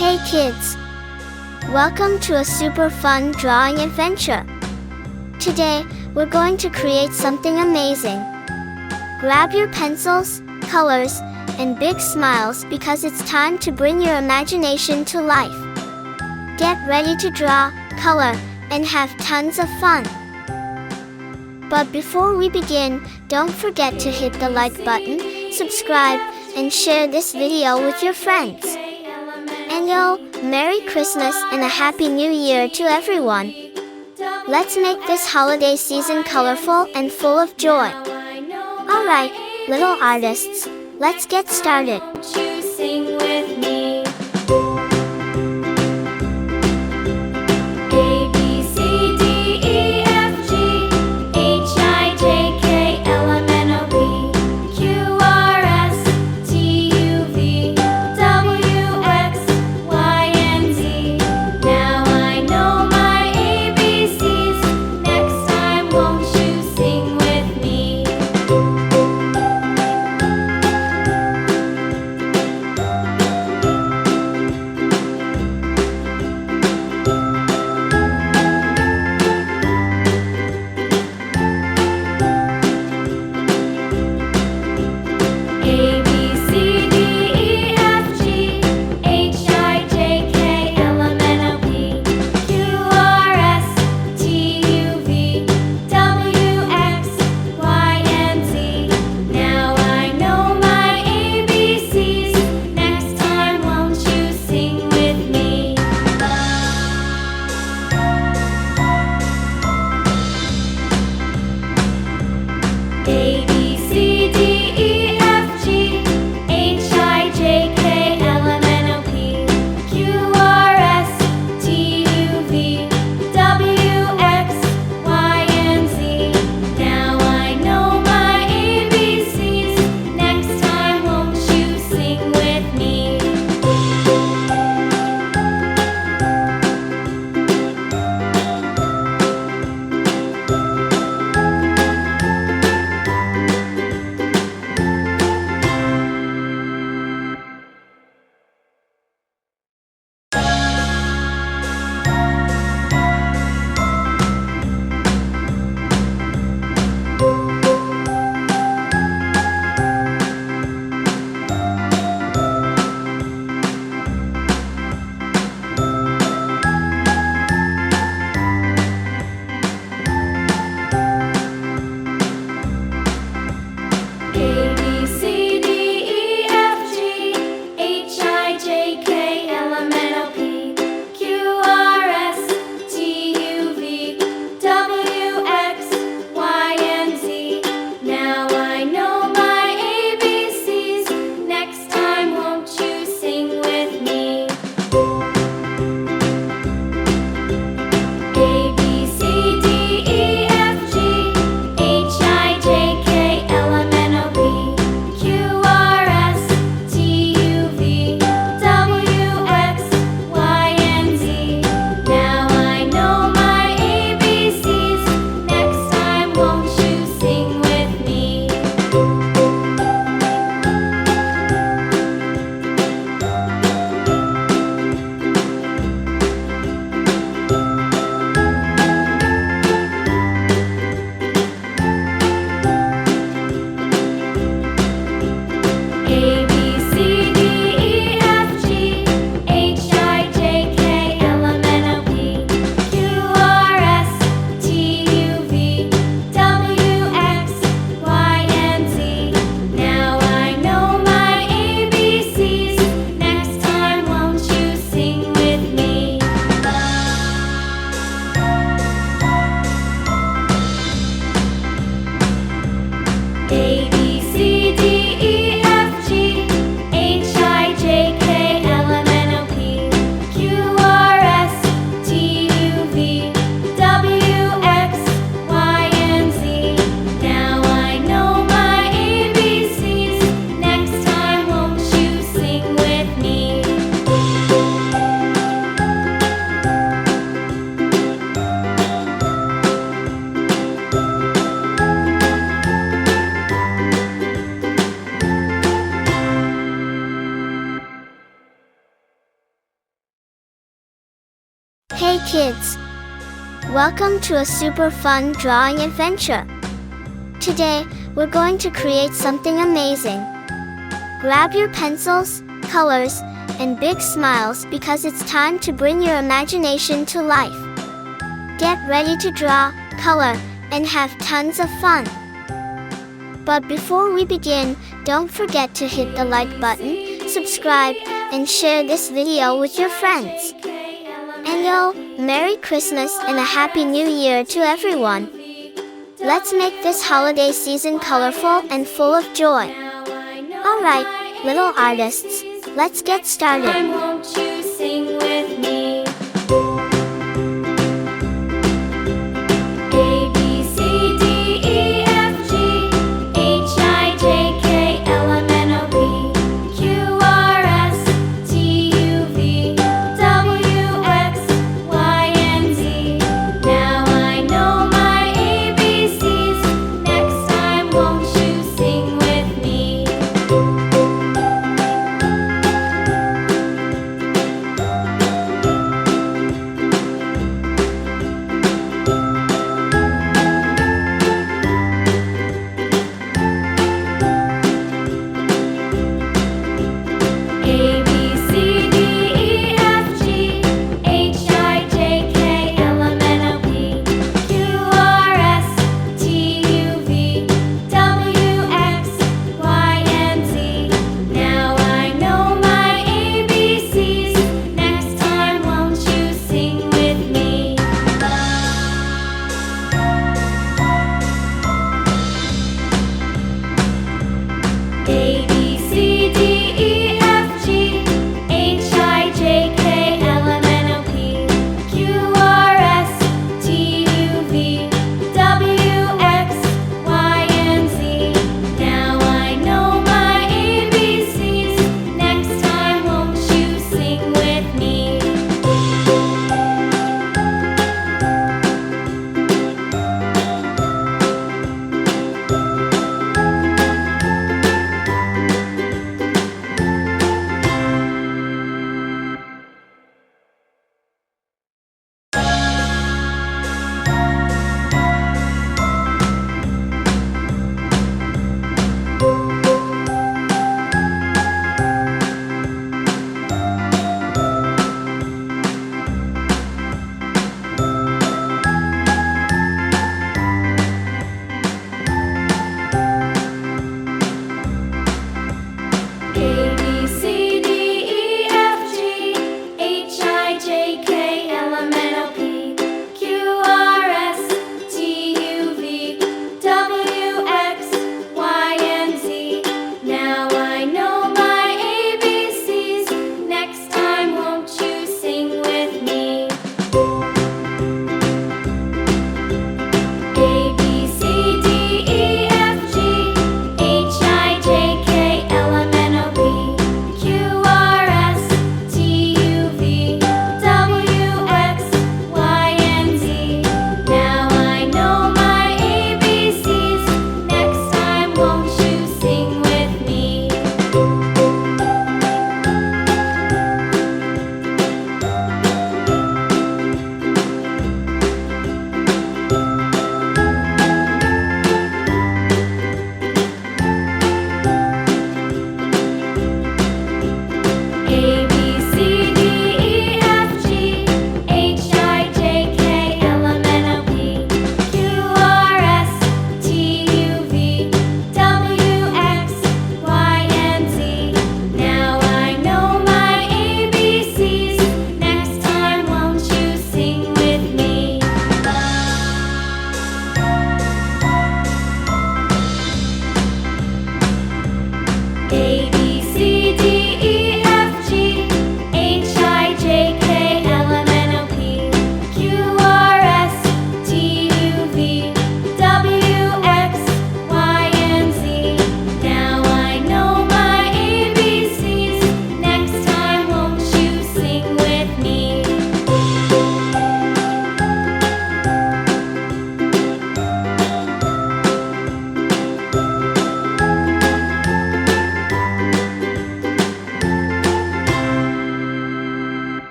Hey kids! Welcome to a super fun drawing adventure. Today, we're going to create something amazing. Grab your pencils, colors, and big smiles because it's time to bring your imagination to life. Get ready to draw, color, and have tons of fun. But before we begin, don't forget to hit the like button, subscribe, and share this video with your friends. And Merry Christmas and a Happy New Year to everyone. Let's make this holiday season colorful and full of joy. Alright, little artists, let's get started. You sing with me. A, B, C, D, E, F, G, H, I, J, K, L, M, N, O, P, Q, R, S, T, U, V, W, X, Y, and Z. Now I know my ABCs. Next time, won't you sing with me? Hey kids! Welcome to a super fun drawing adventure. Today, we're going to create something amazing. Grab your pencils, colors, and big smiles because it's time to bring your imagination to life. Get ready to draw, color, and have tons of fun. But before we begin, don't forget to hit the like button, subscribe, and share this video with your friends. And yo, Merry Christmas and a Happy New Year to everyone. Let's make this holiday season colorful and full of joy. Alright, little artists, let's get started. Won't you sing with me? A, B, C, D, E, F, G, H, I, J, K, L, M, N, O, P, Q, R, S, T, U, V, W, X, Y, and Z. Now I know my ABCs. Next time, won't you sing with me?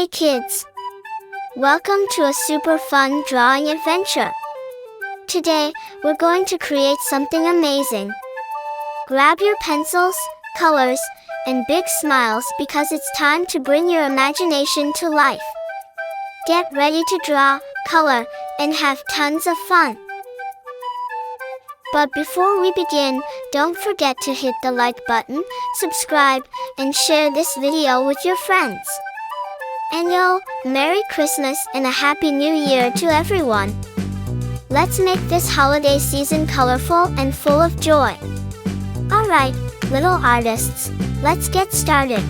Hey kids! Welcome to a super fun drawing adventure. Today, we're going to create something amazing. Grab your pencils, colors, and big smiles because it's time to bring your imagination to life. Get ready to draw, color, and have tons of fun. But before we begin, don't forget to hit the like button, subscribe, and share this video with your friends. And Merry Christmas and a Happy New Year to everyone. Let's make this holiday season colorful and full of joy. Alright, little artists, let's get started.